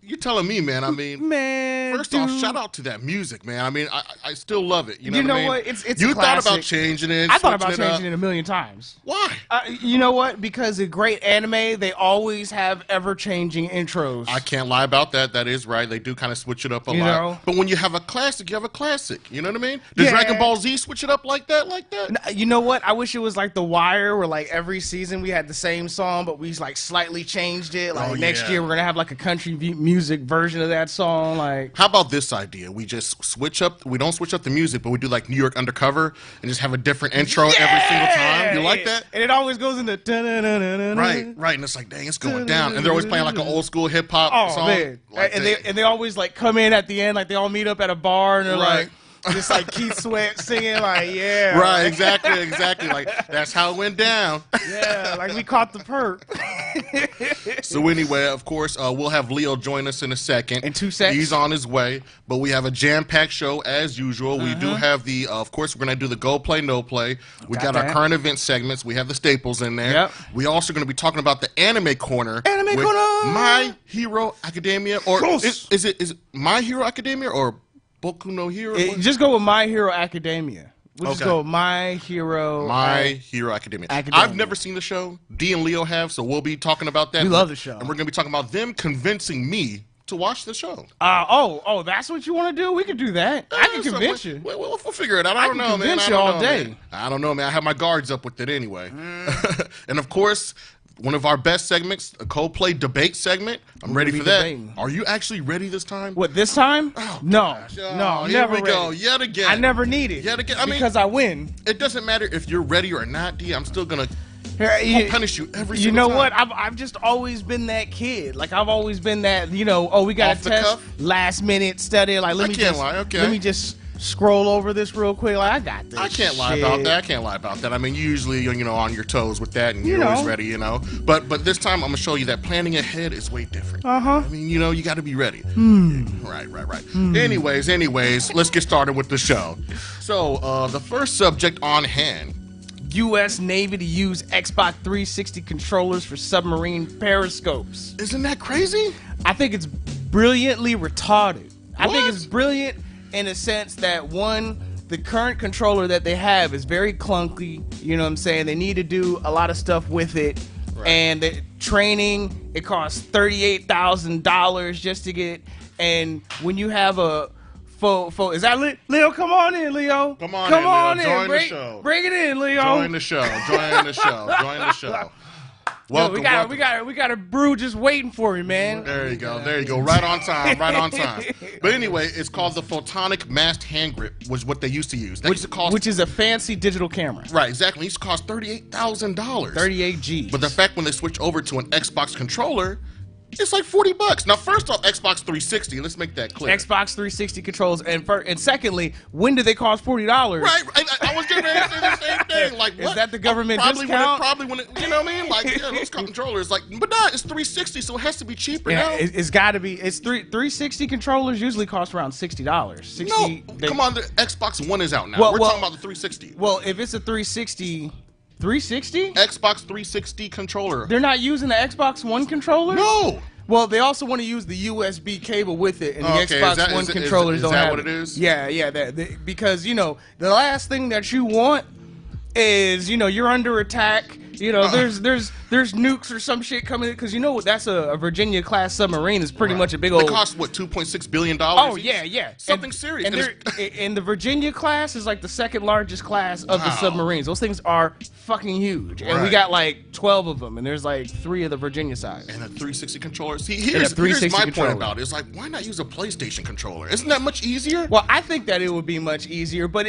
You're telling me, man. I mean, Man, first off, shout out to that music, man. I mean, I still love it. You know what I mean? what? It's you a thought about classic. changing it. I thought about switching changing it a million times. Why? You know what? Because a great anime, they always have ever-changing intros. I can't lie about that. That is right. They do kind of switch it up a You lot. know? But when you have a classic, you have a classic. You know what I mean? Does Yeah. Dragon Ball Z switch it up like that? Like that? You know what? I wish it was like The Wire, where like every season we had the same song, but we like slightly changed it. Like next year we're gonna have like a country music version of that song. Like, how about this idea? We just switch up. We don't switch up the music, but we do like New York Undercover and just have a different intro every single time. You like that? And it always goes into right. And it's like, dang, it's going down. And they're always playing like an old school hip hop song. Man. Like, and they always like come in at the end, like they all meet up at a bar and they're like just like Keith Sweat singing like, yeah. Right, exactly. Like, that's how it went down. Yeah, like we caught the perp. So anyway, of course, we'll have Leo join us in a second. In 2 seconds. He's on his way, but we have a jam-packed show as usual. We do have the, of course, we're going to do the Go Play, No Play. We got our current event segments. We have the staples in there. Yep. We also going to be talking about the Anime Corner. Anime with Corner! My Hero Academia, or is it My Hero Academia or Boku no Hero? Just go with My Hero Academia. We'll just go with My Hero Academia. I've never seen the show. D and Leo have, so we'll be talking about that. We love the show. And we're going to be talking about them convincing me to watch the show. Oh, that's what you want to do? We could do that. I can convince you. We'll figure it out. I don't know, man. Convince you all day. I don't know, man. I have my guards up with it anyway. And of course, one of our best segments, a Coldplay debate segment. I'm ready for that. Debating. Are you actually ready this time? What, this time? No, here never we go. ready. Yet again. I never need it. Yet again. I mean, because I win. It doesn't matter if you're ready or not, D. I'm still gonna punish you every single time. You know what? I've just always been that kid. Like, I've always been that, we got Off a the test, cuff? last minute study. Like, let me just scroll over this real quick. Like, I got this. I can't lie about that. I mean, you usually, on your toes with that, and you're always ready, But this time, I'm gonna show you that planning ahead is way different. I mean, you got to be ready. Right. Anyways, let's get started with the show. So, the first subject on hand. U.S. Navy to use Xbox 360 controllers for submarine periscopes. Isn't that crazy? I think it's brilliantly retarded. I think it's brilliant in a sense that, one, the current controller that they have is very clunky. You know what I'm saying? They need to do a lot of stuff with it. Right. And the training, it costs $38,000 just to get. And when you have a is that Leo? Come on in, Leo. Come on in. Join the show. Bring it in, Leo. Join the show. Welcome, we got a brew just waiting for you, man. There you go. Right on time. But anyway, it's called the Photonic Masked Hand Grip, was what they used to use. Which is a fancy digital camera. Right, exactly. It used to cost $38,000. 38 G's. But the fact when they switched over to an Xbox controller, it's like $40. Now, first off, Xbox 360. Let's make that clear. Xbox 360 controls, and secondly, when do they cost $40? Right. I was getting ready to say the same thing. Like, what? Is that the government discount? discount? When it, you know what I mean? Like, yeah, those controllers. Like, but nah, it's 360, so it has to be cheaper now. It's got to be. It's 360 controllers usually cost around $60. No, come on. The Xbox One is out now. We're talking about the 360. Well, if it's a 360. 360? Xbox 360 controller. They're not using the Xbox One controller? No. Well, they also want to use the USB cable with it, and the Xbox One controllers don't have it. Is that what it is? Yeah, because, the last thing that you want is, you're under attack. There's nukes or some shit coming in, because that's a Virginia class submarine is pretty much a big old. It costs what, $2.6 billion? Oh yeah, something serious. And the Virginia class is like the second largest class of the submarines. Those things are fucking huge, and we got like 12 of them, and there's like 3 of the Virginia size. And a 360 controller. See, here's my point about it. It's like, why not use a PlayStation controller? Isn't that much easier? Well, I think that it would be much easier, but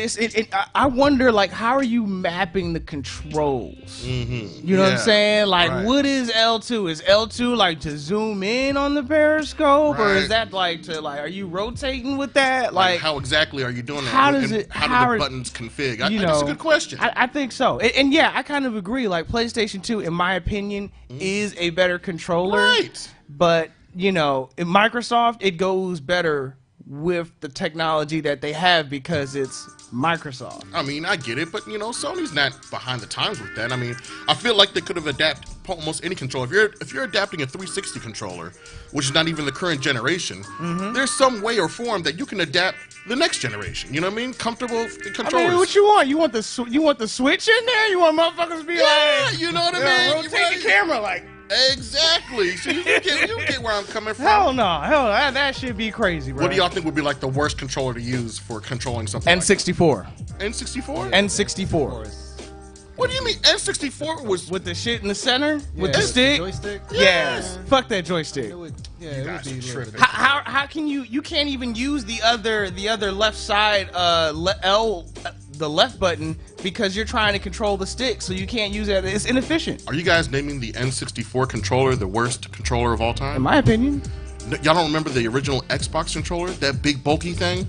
I wonder, like, how are you mapping the controls? You know what I'm saying? Like, what is L2? Is L2 like to zoom in on the periscope, or is that like to are you rotating with that? Like how exactly are you doing that? How does it? How do the buttons config? That's a good question. I think so, and yeah, I kind of agree. Like, PlayStation 2, in my opinion, is a better controller. Right. But in Microsoft, it goes better with the technology that they have because it's Microsoft. I mean, I get it, but Sony's not behind the times with that. I mean, I feel like they could have adapted almost any controller. If you're adapting a 360 controller, which is not even the current generation, there's some way or form that you can adapt the next generation. You know what I mean? Comfortable controllers. I mean, what you want? You want the Switch in there? You want motherfuckers to be like, you know what I mean? Rotate the camera like. Exactly. So you get where I'm coming from. Hell no. That should be crazy, bro. What do y'all think would be like the worst controller to use for controlling something? N64. N64? N64. What do you mean? N64 was with the shit in the center with the The stick. joystick? Yes. Fuck that joystick. It would You be guys are tripping. How can you can't even use the other left side the left button because you're trying to control the stick, so you can't use it. It's inefficient. Are you guys naming the N64 controller the worst controller of all time? In my opinion. Y'all don't remember the original Xbox controller? That big bulky thing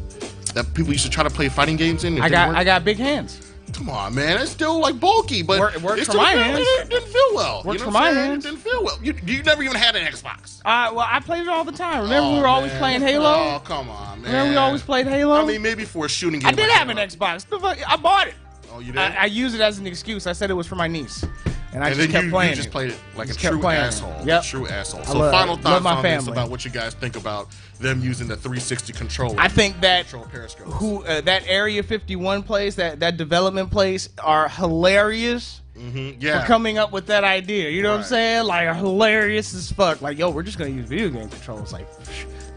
that people used to try to play fighting games in? I got big hands. Come on, man. It's still like bulky, but it works for my hands. It didn't feel well. Works for my hands. It didn't feel well. You never even had an Xbox. Well, I played it all the time. Remember we were always playing Halo? Oh, come on, man. Remember we always played Halo? I mean, maybe for a shooting game. I did have an Xbox. The fuck? I bought it. Oh, you did? I used it as an excuse. I said it was for my niece. And I just then kept playing it. You just played it like a Just kept true playing it. asshole. Yep. True asshole. I So final thoughts on this about what you guys think about them using the 360 controller. I think that control periscopes. that Area 51 place, that development place, are hilarious for coming up with that idea. You know what I'm saying? Like, hilarious as fuck. Like, yo, we're just gonna use video game controllers. Like,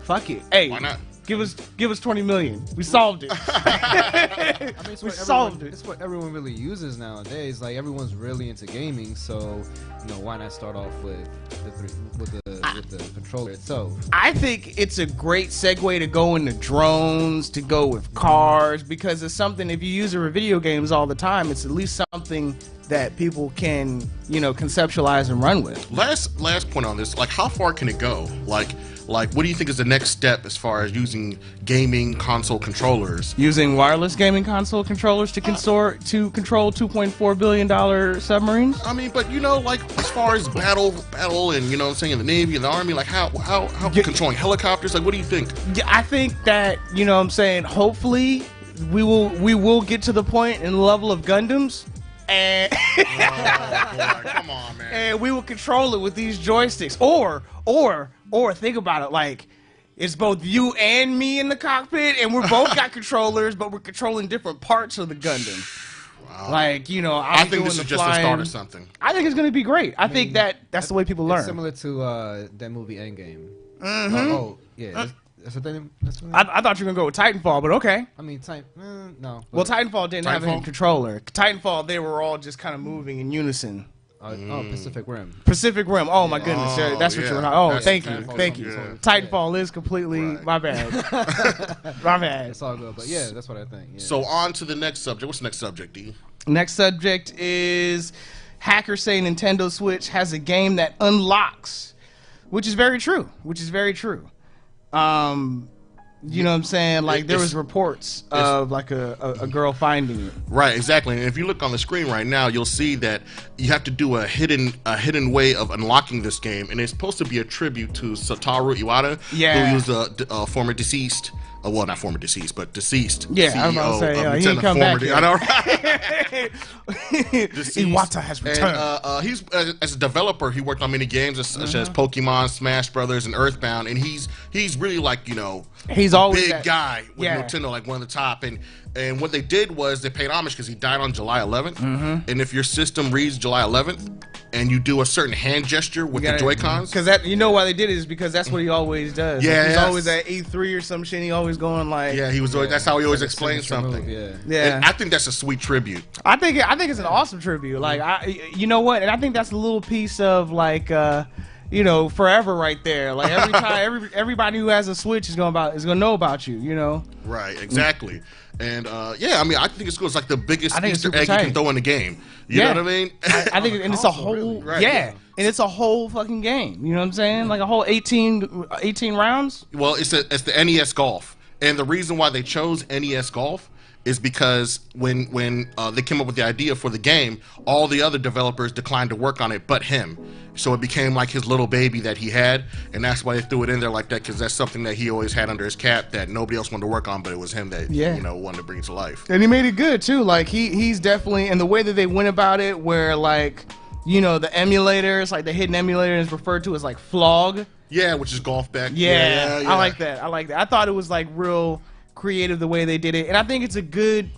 fuck it. Hey, why not? Give us 20 million. We solved it. I mean, we solved it. It's what everyone really uses nowadays. Like, everyone's really into gaming, so why not start off with the controller itself? I think it's a great segue to go into drones, to go with cars, because it's something, if you use it for video games all the time, it's at least something that people can, conceptualize and run with. Last point on this, like, how far can it go? Like, what do you think is the next step as far as using gaming console controllers? Using wireless gaming console controllers to control $2.4 billion submarines? I mean, but like, as far as battle, and what I'm saying, the Navy and the Army, like, how controlling helicopters? Like, what do you think? Yeah, I think that what I'm saying, hopefully we will get to the point in the level of Gundams. And oh, boy, come on, man. And we will control it with these joysticks, or think about it, like, it's both you and me in the cockpit, and we're both got controllers, but we're controlling different parts of the Gundam. Wow. Like, I think this is just the start of something. I think it's going to be great. I think that's the way people learn. It's similar to that movie Endgame. Mm-hmm. Yeah. That's what I thought you were going to go with Titanfall, but okay. I mean, no. Well, Titanfall didn't have any controller. Titanfall, they were all just kind of moving in unison. Pacific Rim. Pacific Rim. Oh my goodness, that's what you're. Thank you. Yeah. Titanfall is completely my bad. My bad. It's all good, but yeah, that's what I think. Yeah. So on to the next subject. What's the next subject, D? Next subject is hackers say Nintendo Switch has a game that unlocks, which is very true. You know what I'm saying? Like, there was reports of like a girl finding it. Right, exactly. And if you look on the screen right now, you'll see that you have to do a hidden way of unlocking this game, and it's supposed to be a tribute to Satoru Iwata, who was a former deceased. Well, not former deceased, but deceased. Yeah, CEO I was about to say, he ain't come back yet. I know, right? Iwata has returned. And, he's as a developer, he worked on many games such as Pokemon, Smash Brothers, and Earthbound. And he's really like he's always big guy with Nintendo, like one of the top. And what they did was they paid homage because he died on July 11th. And if your system reads July 11th and you do a certain hand gesture with the Joy-Cons, because why they did it is because that's what he always does. Yeah, he's always at E3 or some shit. And he always going like, he was always. That's how he always explains something. Yeah. And I think that's a sweet tribute. I think it's an awesome tribute. Like, you know what? And I think that's a little piece of like. Forever right there. Like, every time, everybody who has a Switch is gonna know about you. Right, exactly. And I mean, I think it's cool. It's like the biggest Easter egg you can throw in the game. You know what I mean? I think, and it's a whole, and it's a whole fucking game. You know what I'm saying? Like a whole 18 rounds. Well, it's the NES Golf, and the reason why they chose NES Golf is because when they came up with the idea for the game, all the other developers declined to work on it but him. So it became like his little baby that he had, and that's why they threw it in there like that, because that's something that he always had under his cap that nobody else wanted to work on, but it was him that wanted to bring it to life. And he made it good too. Like he's definitely, and the way that they went about it, where like the emulators, like the hidden emulator is referred to as like flog. Yeah, which is golf back. Yeah. I like that. I thought it was like real creative the way they did it, and I think it's a good,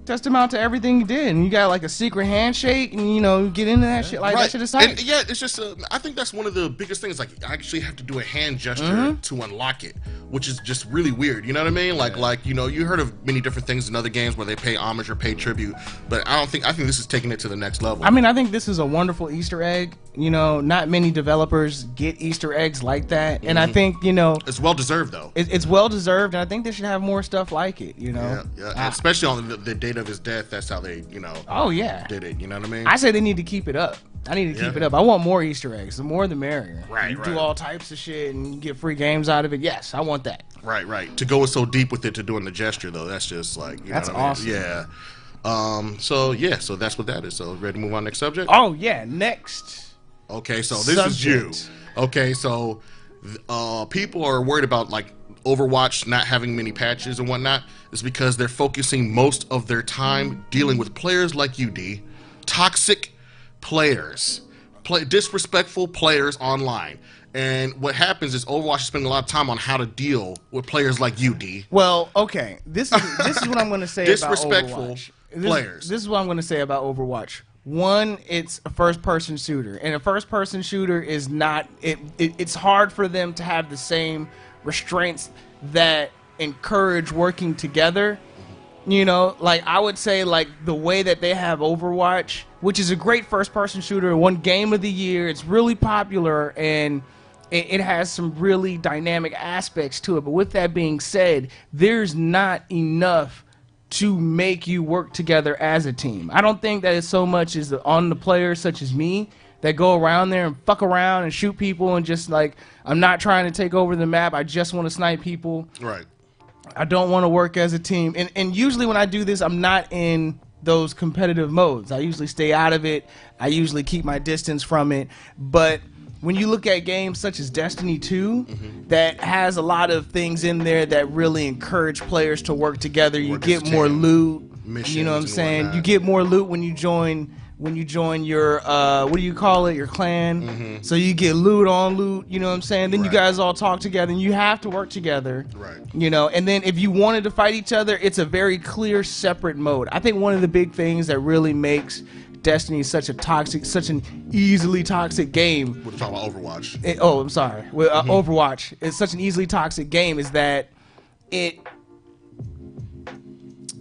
testament to everything you did. And you got like a secret handshake, and you get into that shit. Like that shit is tight. And yeah, it's just I think that's one of the biggest things. Like, I actually have to do a hand gesture to unlock it, which is just really weird. You know what I mean? Like you heard of many different things in other games where they pay homage or pay tribute, but I think this is taking it to the next level. I mean, I think this is a wonderful Easter egg. Not many developers get Easter eggs like that, and I think it's well deserved though. It's well deserved, and I think they should have more stuff like it. Yeah. Especially on the date of his death. That's how they did it. You know what I mean? I say they need to keep it up. I need to keep it up. I want more Easter eggs. The more the merrier. Right. You do all types of shit and get free games out of it. Yes, I want that. Right. To go so deep with it, to doing the gesture though, that's just like that's awesome. Yeah. So that's what that is. So ready to move on next subject? Oh yeah, next. Okay, so this is you. Okay, so people are worried about like Overwatch not having many patches and whatnot. Is because they're focusing most of their time dealing with players like you, D. Toxic players, disrespectful players online. And what happens is Overwatch is spending a lot of time on how to deal with players like you, D. Well, okay, this is what I'm going to say about disrespectful players. This is what I'm going to say about Overwatch. One, it's a first-person shooter, and a first-person shooter is not. It's hard for them to have the same restraints that encourage working together. Like I would say, like the way that they have Overwatch, which is a great first-person shooter, won Game of the Year. It's really popular, and it has some really dynamic aspects to it. But with that being said, there's not enough to make you work together as a team. I don't think that it's so much as on the players such as me that go around there and fuck around and shoot people and just like, I'm not trying to take over the map. I just want to snipe people. Right. I don't want to work as a team. And usually when I do this, I'm not in those competitive modes. I usually stay out of it. I usually keep my distance from it. But when you look at games such as Destiny 2, that has a lot of things in there that really encourage players to work together. You get more loot. You know what I'm saying? You get more loot when you join your what do you call it, your clan. So you get loot on loot, you know what I'm saying? Then you guys all talk together and you have to work together. Right. And then if you wanted to fight each other, it's a very clear separate mode. I think one of the big things that really makes Destiny such an easily toxic game. We're talking about Overwatch. I'm sorry. Overwatch is such an easily toxic game is that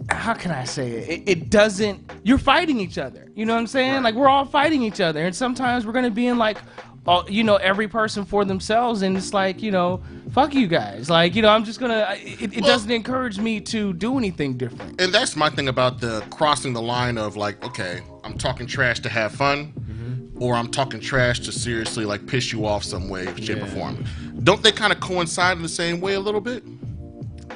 how can I say it? It doesn't. You're fighting each other. You know what I'm saying? Like we're all fighting each other, and sometimes we're gonna be in like, every person for themselves, and it's like, fuck you guys. Like, I'm just gonna. It doesn't encourage me to do anything different. And that's my thing about the crossing the line of like, okay, I'm talking trash to have fun, or I'm talking trash to seriously like piss you off some way, shape, or form. Don't they kind of coincide in the same way a little bit?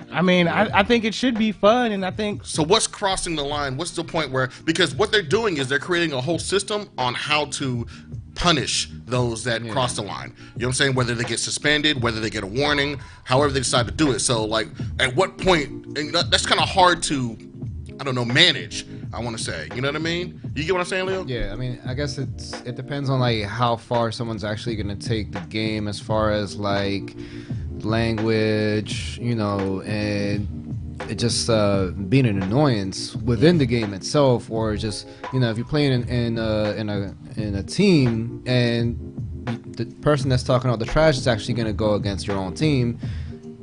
I mean, I think it should be fun, and I think... So what's crossing the line? What's the point where... Because what they're doing is they're creating a whole system on how to punish those that cross the line. You know what I'm saying? Whether they get suspended, whether they get a warning, however they decide to do it. So, like, at what point... And that's kind of hard to, manage, I want to say. You know what I mean? You get what I'm saying, Leo? Yeah, I mean, I guess it depends on, like, how far someone's actually going to take the game as far as, like... language, and it just being an annoyance within the game itself, or just if you're playing in a team and the person that's talking all the trash is actually going to go against your own team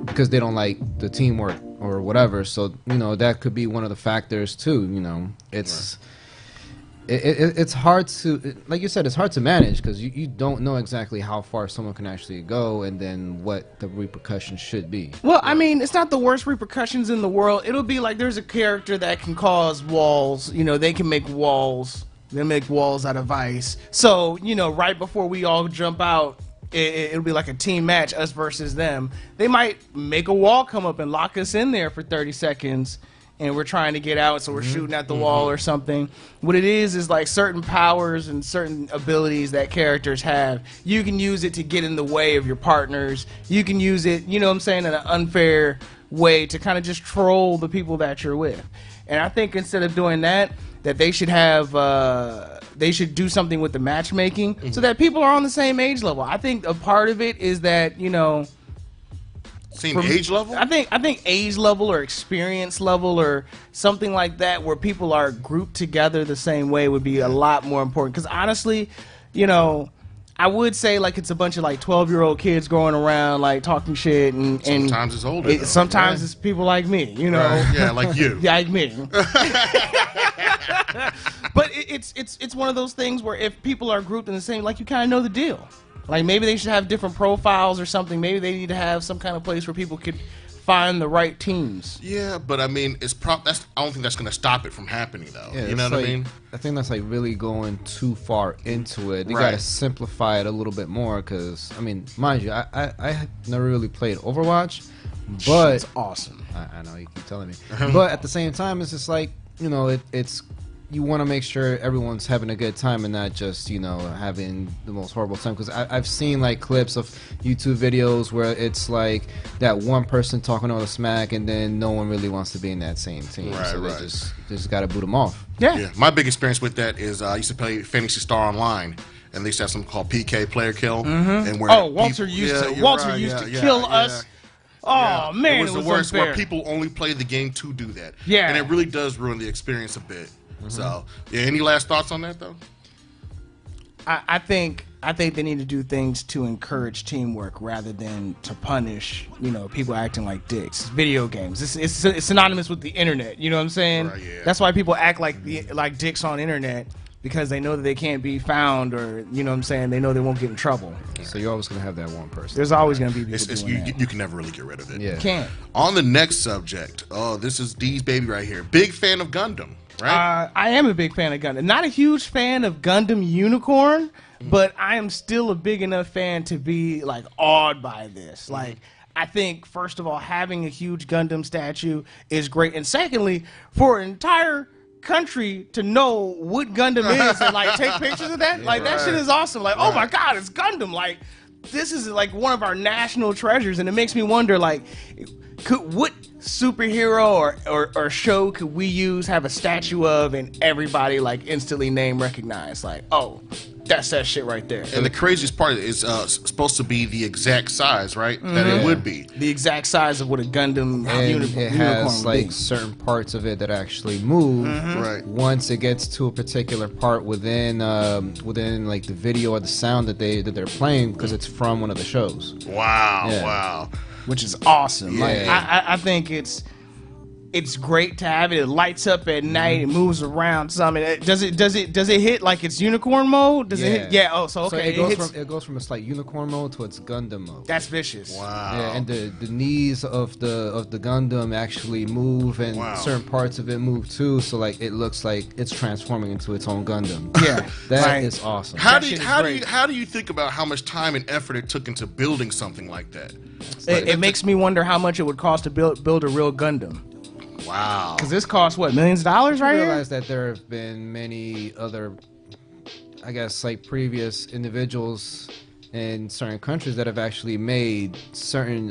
because they don't like the teamwork or whatever. So that could be one of the factors too. It's. Right. It's hard to, like you said, it's hard to manage because you don't know exactly how far someone can actually go and then what the repercussions should be. Well, I mean, it's not the worst repercussions in the world. It'll be like there's a character that can cause walls. They can make walls. They make walls out of ice. So, right before we all jump out it'll be like a team match, us versus them. They might make a wall come up and lock us in there for 30 seconds, and we're trying to get out, so we're shooting at the wall or something. What it is like certain powers and certain abilities that characters have. You can use it to get in the way of your partners. You can use it, you know what I'm saying, in an unfair way to kind of just troll the people that you're with. And I think instead of doing that they should have they should do something with the matchmaking so that people are on the same age level. I think a part of it is that, you know, same age level? I think age level or experience level or something like that where people are grouped together the same way would be a lot more important. Because honestly, you know, I would say like it's a bunch of like 12-year-old kids going around like talking shit and sometimes it's older. Sometimes it's people like me, you know. Right. Yeah, like you. Yeah, like me. But it's one of those things where if people are grouped in the same, like you kind of know the deal. Like maybe they should have different profiles or something. Maybe they need to have some kind of place where people could find the right teams. Yeah, but I mean, I don't think that's going to stop it from happening, though. Yeah, you know what I mean? I think that's like really going too far into it. You Right. got to simplify it a little bit more because, I mean, mind you, I never really played Overwatch, but It's awesome. I know you keep telling me, but at the same time, it's just like, you know, it's you want to make sure everyone's having a good time and not just, you know, having the most horrible time. Because I've seen like clips of YouTube videos where it's like that one person talking all the smack and then no one really wants to be in that same team. Right, so right. they just got to boot them off. Yeah. My big experience with that is I used to play Phantasy Star Online, and they used to have something called PK, player kill. And where Walter used to kill us. Oh man, it was the worst. unfair. Where people only play the game to do that. Yeah. And it really does ruin the experience a bit. So, yeah. Any last thoughts on that though? I think they need to do things to encourage teamwork rather than to punish, you know, people acting like dicks. Video games. It's synonymous with the internet. You know what I'm saying? Right, yeah. That's why people act like dicks on internet, because they know that they can't be found, or you know what I'm saying, they know they won't get in trouble. So you're always gonna have that one person. There's always gonna be people doing that. You can never really get rid of it. Yeah. Can't. On the next subject, this is D's baby right here. Big fan of Gundam, right? I am a big fan of Gundam. Not a huge fan of Gundam Unicorn, but I am still a big enough fan to be like awed by this. Like, I think first of all, having a huge Gundam statue is great, and secondly, for an entire country to know what Gundam is and like take pictures of that, like that shit is awesome. Like, oh my god, it's Gundam. Like, this is like one of our national treasures, and it makes me wonder, like, what superhero or show could we have a statue of and everybody like instantly name recognize? Like, oh, that's that shit right there. And the craziest part is supposed to be the exact size, right? That it would be. The exact size of what a Gundam And unicorn it has would like be. certain parts of it that actually move. Right. Once it gets to a particular part within like the video or the sound that they're playing, because it's from one of the shows. Wow, Yeah. wow. Which is awesome. Like, Yeah. I think it's great to have it. It lights up at night. It moves around. Something. Does it hit like its unicorn mode? Does it hit? Yeah. Oh, so okay. So it goes from its like unicorn mode to its Gundam mode. That's vicious. Wow. Yeah, and the knees of the Gundam actually move, and certain parts of it move too. So like it looks like it's transforming into its own Gundam. Yeah, that is awesome. How do you think about how much time and effort it took into building something like that? It makes me wonder how much it would cost to build a real Gundam. Wow. Because this costs what, millions of dollars right I here? realize that there have been many other, I guess, like previous individuals in certain countries that have actually made certain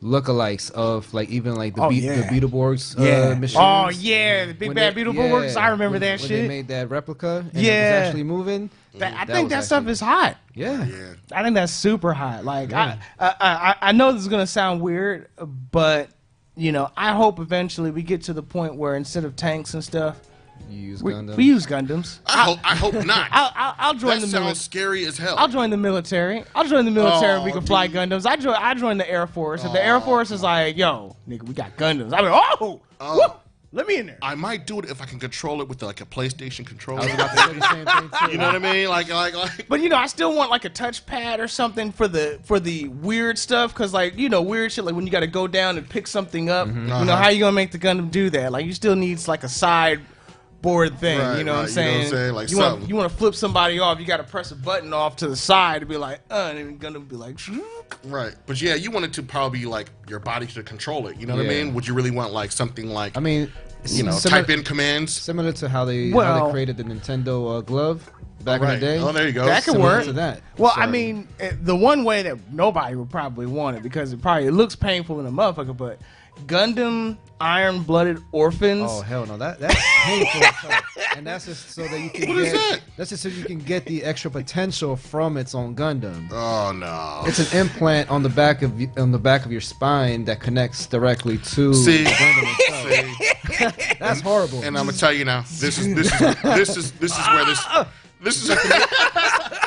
lookalikes of like even like the Beetleborgs machines. Oh yeah, the big bad Beetleborgs. I remember that when shit. They made that replica and it was Yeah. actually moving. I think that stuff is hot. Yeah. I think that's super hot. Like I know this is gonna sound weird, but you know, I hope eventually we get to the point where instead of tanks and stuff, You use we Gundam. use Gundams. I hope not. I'll join That the sounds military. scary as hell. I'll join the military. If we can fly dude. Gundams. I join the Air Force. If the Air Force is like, yo, nigga, we got Gundams. I'm like, whoa, let me in there. I might do it if I can control it with like a PlayStation controller. I was about to say the same thing too. You know what I mean? Like. But you know, I still want like a touchpad or something for the weird stuff, because like, you know, weird shit like when you got to go down and pick something up. You know, how you gonna make the Gundam do that? Like, you still needs like a side board thing. You know what I'm saying? Like you want to flip somebody off, you got to press a button off to the side to be like, and then gonna be like, right. But yeah, you want it to probably like your body to control it. You know what I mean? Would you really want like something like? I mean, type in commands similar to how they created the Nintendo glove back in the day. Oh, there you go. That could work. To that. Well, I mean, the one way that nobody would probably want it because it looks painful in a motherfucker, but Gundam Iron-Blooded Orphans. Oh hell no, that's painful. And that's just so that you can That's just so you can get the extra potential from its own Gundam. Oh no! It's an implant on the back of your spine that connects directly to the Gundam itself. That's horrible. And I'm gonna tell you now, this is where this is.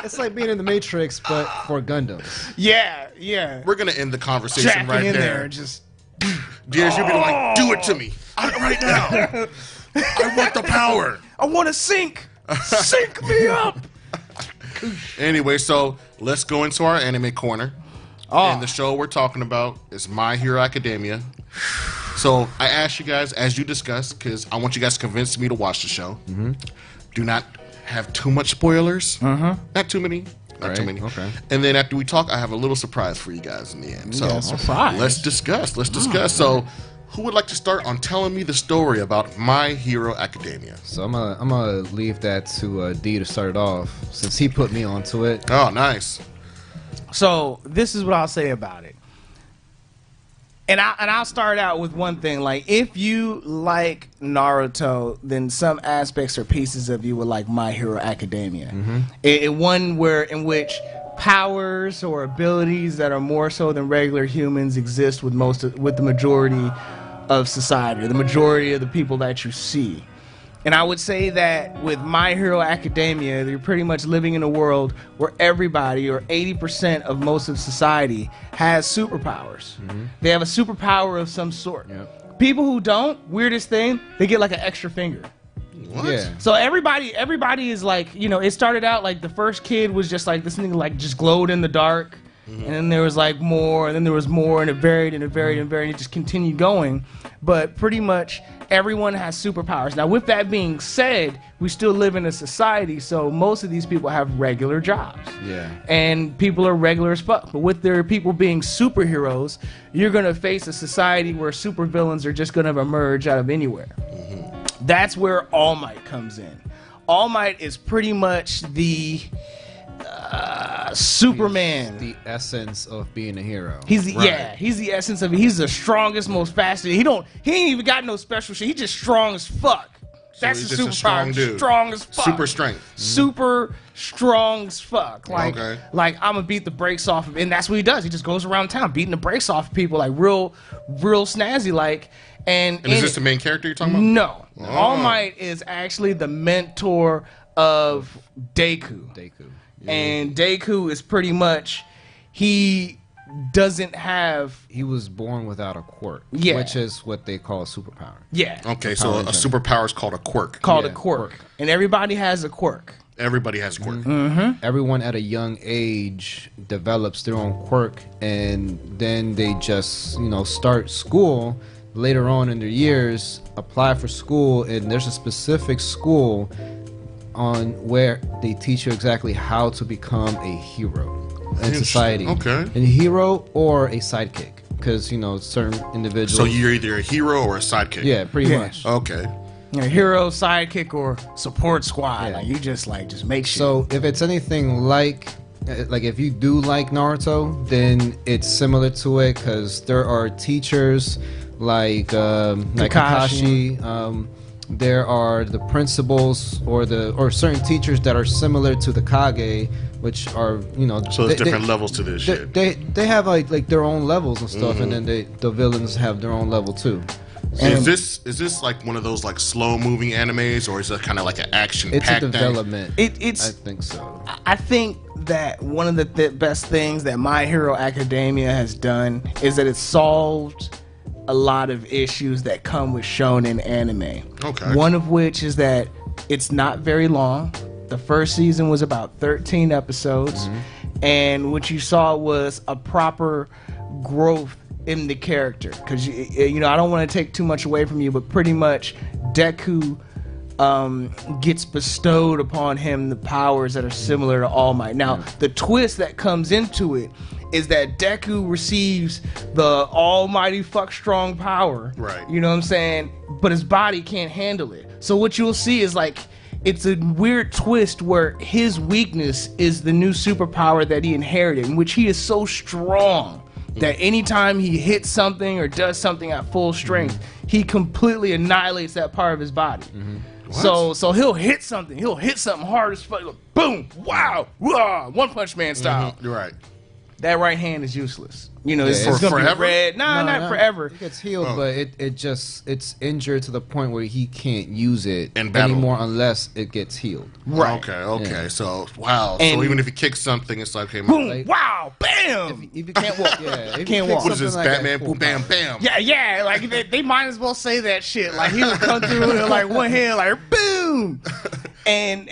It's like being in the Matrix, but for Gundams. Yeah. We're gonna end the conversation Jacking right in there. Just. Dears, you'll be like, do it to me right now. I want the power. I want to sink me up. Anyway, so let's go into our anime corner. And the show we're talking about is My Hero Academia. So I asked you guys, as you discussed, because I want you guys to convince me to watch the show. Do not have too much spoilers. Not too many. Not too many. Okay. And then after we talk, I have a little surprise for you guys in the end. So surprise. Let's discuss. So who would like to start on telling me the story about My Hero Academia? So I'm gonna leave that to D to start it off since he put me onto it. Oh, nice. So this is what I'll say about it. And I'll start out with one thing. Like, if you like Naruto, then some aspects or pieces of you will like My Hero Academia. In which powers or abilities that are more so than regular humans exist with the majority of society, or the majority of the people that you see. And I would say that with My Hero Academia, you're pretty much living in a world where everybody, or 80% of most of society, has superpowers. They have a superpower of some sort. People who don't, weirdest thing, they get like an extra finger. What? Yeah. So everybody is like, it started out like the first kid was just like this thing like just glowed in the dark. And then there was like more, and then there was more, and it varied, and it just continued going. But pretty much everyone has superpowers. Now, with that being said, we still live in a society, so most of these people have regular jobs. Yeah. And people are regular as fuck. But with their people being superheroes, you're going to face a society where supervillains are just going to emerge out of anywhere. That's where All Might comes in. All Might is pretty much the Superman. He's the essence of being a hero. He's the essence of it. He's the strongest, most fastest. He ain't even got no special shit. He's just strong as fuck. That's he's the just a strong superpower. dude. Strong as fuck. Super strength. Super strong as fuck. Like I'm gonna beat the brakes off of, and that's what he does. He just goes around town beating the brakes off of people like real snazzy like. And is this the main character you're talking about? No. Oh. All Might is actually the mentor of Deku. And Deku is pretty much, he was born without a quirk, which is what they call a superpower. Yeah. Okay, so a superpower is called a quirk. A quirk. And everybody has a quirk. Everybody has a quirk. Everyone at a young age develops their own quirk, and then they just, start school later on in their years, apply for school, and there's a specific school on where they teach you exactly how to become a hero in society. Okay. A hero or a sidekick, because certain individuals. So you're either a hero or a sidekick. Yeah, pretty much. Okay. A hero, sidekick, or support squad. Yeah. Like you just make shit. So if it's anything like if you do like Naruto, then it's similar to it, because there are teachers like Kakashi. There are the principals or certain teachers that are similar to the Kage, which are So there's different levels to this shit. They have like their own levels and stuff, and then the villains have their own level too. So is this like one of those like slow moving animes, or is it kind of like an action packed thing? It's a development. It's. I think so. I think that one of the best things that My Hero Academia has done is that it's solved a lot of issues that come with shonen anime. Okay. One of which is that it's not very long. The first season was about 13 episodes, and what you saw was a proper growth in the character. Because I don't want to take too much away from you, but pretty much Deku gets bestowed upon him the powers that are similar to All Might. Now, the twist that comes into it is that Deku receives the almighty fuck strong power. Right. You know what I'm saying? But his body can't handle it. So what you'll see is like, it's a weird twist where his weakness is the new superpower that he inherited, in which he is so strong that anytime he hits something or does something at full strength, he completely annihilates that part of his body. So he'll hit something hard as fuck, like, boom, wow, wah, One Punch Man style. Right. That right hand is useless. You know, it's for gonna forever? be red. No, not forever. It gets healed, but it's injured to the point where he can't use it In battle. anymore unless it gets healed. Right. Okay. Yeah. So, wow. And- so even if he kicks something, it's like, okay, Boom, Like- wow, bam. If you can't walk, if you Can't pick walk. what is this, something like Batman? that, Boom, bam, bam. Yeah, like they might as well say that shit. Like he'll come through with like one hand, like boom. And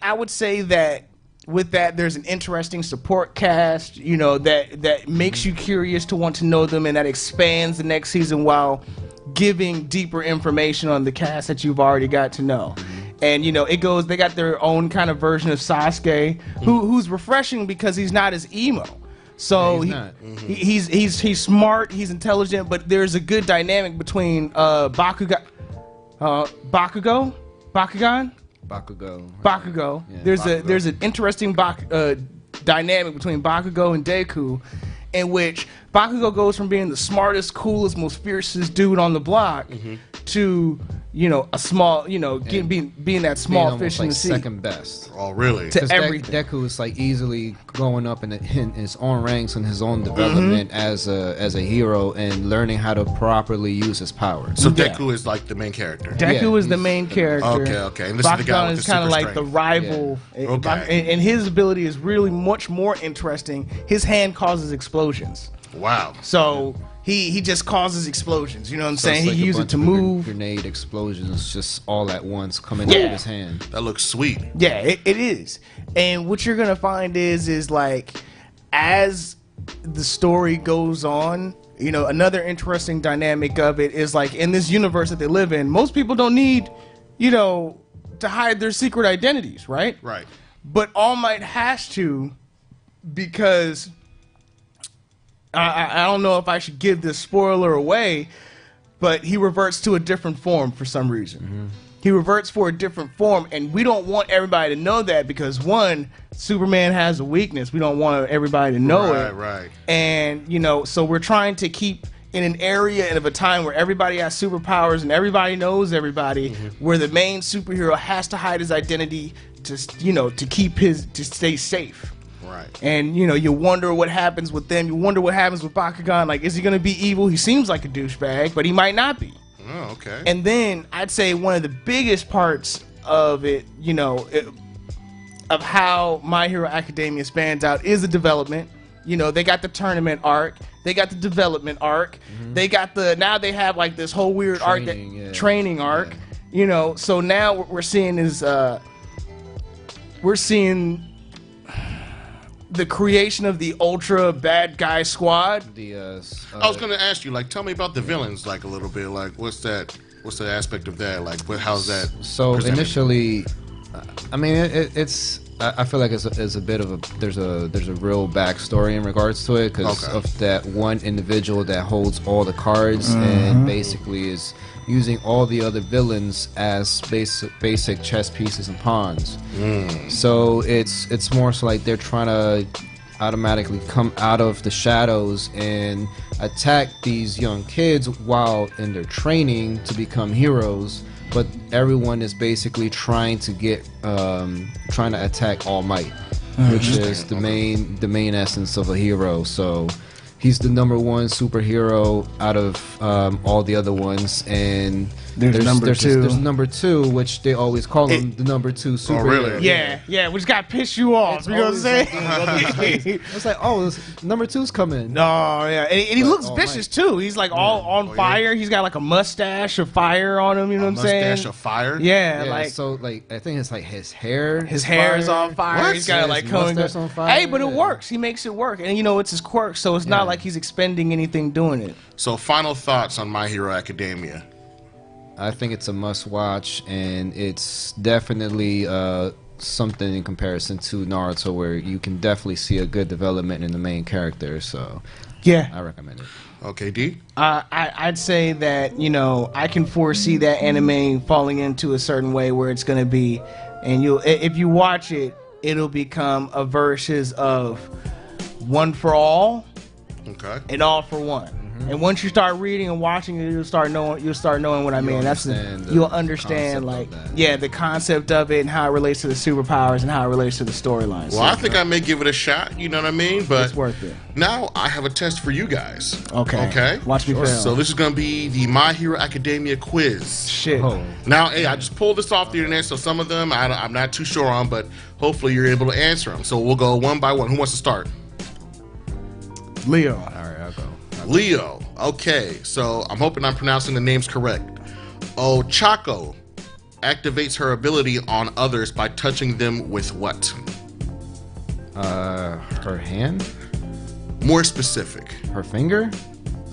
I would say that with that, there's an interesting support cast, that makes you curious to want to know them, and that expands the next season while giving deeper information on the cast that you've already got to know. And they got their own kind of version of Sasuke, who's refreshing because he's not as emo. So he's smart, he's intelligent, but there's a good dynamic between Bakugan. Bakugo. Yeah. There's an interesting dynamic between Bakugo and Deku, in which Bakugo goes from being the smartest, coolest, most fiercest dude on the block to a small, being that small fish in the sea. Second best. Oh, really? To everything. Deku is like easily going up in his own ranks and his own development as a hero and learning how to properly use his powers. So Deku is like the main character. Deku is the main character. Okay. And this is the guy with the is kind of super like the strength. rival. Yeah. Okay. And his ability is really much more interesting. His hand causes explosions. Wow. So he just causes explosions. You know what I'm saying? It's like He a uses it bunch to of move. grenade explosions just all at once coming out of his hand. That looks sweet. Yeah, it is. And what you're gonna find is like, as the story goes on, another interesting dynamic of it is like, in this universe that they live in, most people don't need, to hide their secret identities, right? Right. But All Might has to, because I don't know if I should give this spoiler away, but he reverts to a different form for some reason. He reverts for a different form, and we don't want everybody to know that because, one, Superman has a weakness. We don't want everybody to know it. Right. And, so we're trying to keep in an area and of a time where everybody has superpowers and everybody knows everybody, where the main superhero has to hide his identity to stay safe. Right. And you wonder what happens with them. You wonder what happens with Bakugan. Like, is he gonna be evil? He seems like a douchebag, but he might not be. Oh, okay. And then I'd say one of the biggest parts of it, of how My Hero Academia spans out is the development. They got the tournament arc, they got the development arc, they got now they have like this whole weird training arc. So now what we're seeing is the creation of the ultra bad guy squad. I was going to ask you, like, tell me about the villains, like, a little bit. Like, what's the aspect of that? Like, how's that? So presented? initially, I mean, it's. I feel like it's a bit of there's a real backstory in regards to it because of that one individual that holds all the cards and basically is using all the other villains as basic chess pieces and pawns. So it's more so like they're trying to automatically come out of the shadows and attack these young kids while in their training to become heroes. But everyone is basically trying to attack All Might, which is the main essence of a hero. So he's the number one superhero out of all the other ones, and there's number two, which they always call him the number two superhero. Oh, really? Yeah, which got pissed you off. It's You know what I'm saying? It's like, number two's coming. Oh yeah, and he looks All vicious too. He's like all on fire. He's got like a mustache of fire on him. You know what I'm saying? Mustache of fire. Yeah, Yeah, like so like I think it's like his hair. his hair is on fire. What? He's got Yeah, like his coming. mustache on fire, Hey, but it yeah. works. He makes it work, and it's his quirk. So it's not like he's expending anything doing it. So, final thoughts on My Hero Academia. I think it's a must-watch, and it's definitely something in comparison to Naruto, where you can definitely see a good development in the main character. So, yeah, I recommend it. Okay, D. I'd say that I can foresee that anime falling into a certain way where it's going to be, and if you watch it, it'll become a versus of one for all, okay, and all for one. And once you start reading and watching it, you'll start knowing what I mean. You'll understand like the concept of it and how it relates to the superpowers and how it relates to the storylines. Well, I think I may give it a shot. You know what I mean? But it's worth it. Now I have a test for you guys. Okay. Watch me fail. So this is gonna be the My Hero Academia quiz. Shit. Oh. Now, hey, I just pulled this off the internet, so some of them I'm not too sure on, but hopefully you're able to answer them. So we'll go one by one. Who wants to start? Leo. All right, I'll go. Leo. Okay, so I'm hoping I'm pronouncing the names correct. Ochako activates her ability on others by touching them with what? Her hand? More specific. Her finger?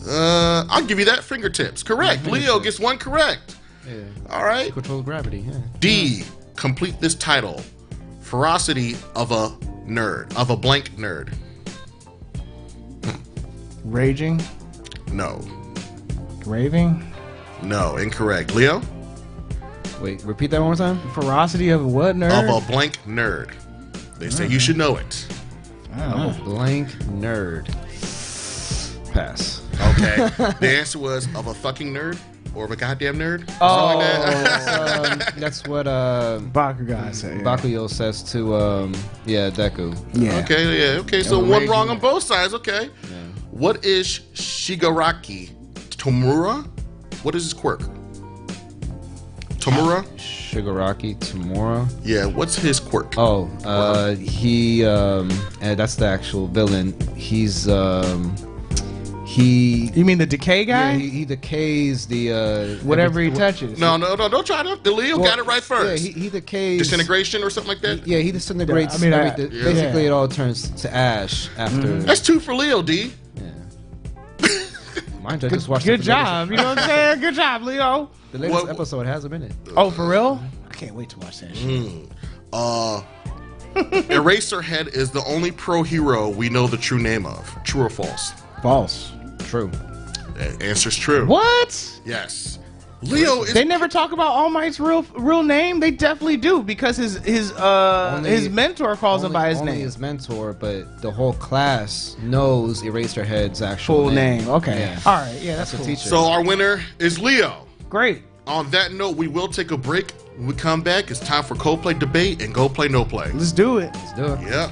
I'll give you that. Fingertips. Correct. Leo gets one correct. Yeah. All right. Controls gravity, yeah. D. Complete this title. Ferocity of a nerd. Of a blank nerd. Raging? No. Raving? No, incorrect. Leo? Wait, repeat that one more time? Ferocity of a what nerd? Of a blank nerd. They say you should know it. Of a blank nerd. Pass. Okay. The answer was of a fucking nerd or of a goddamn nerd. Oh, Like that. That's what Bakugan said. Yeah. Bakuyo says to Deku. Yeah. Okay, yeah. Okay, so one wrong on both sides. Okay. Yeah. What is Shigaraki Tomura? What is his quirk? Tomura? Shigaraki Tomura. Yeah, what's his quirk? Oh, he and that's the actual villain. He's he. You mean the decay guy? Yeah, he decays the whatever he touches. No, don't try to. The Leo got it right first. Yeah, he decays Disintegration or something like that? Yeah, he disintegrates. Yeah, I mean, everything. Basically, it all turns to ash after. That's 2 for Leo, D. Yeah. Mind you, I just watched Good job. You know what I'm saying? Good job, Leo. The latest episode has him in it. Oh, for real? I can't wait to watch that shit. Eraserhead is the only pro hero we know the true name of. True or false? False. True. The answer's true. What? Yes. Leo is. They never talk about All Might's real name. They definitely do because his mentor calls him by his only name. His mentor, but the whole class knows Eraserhead's actual Full name. Okay. Yeah. All right. Yeah, that's a cool. teacher. So our winner is Leo. Great. On that note, we will take a break. When we come back, it's time for Coplay debate and Go Play No Play. Let's do it. Let's do it. Yep.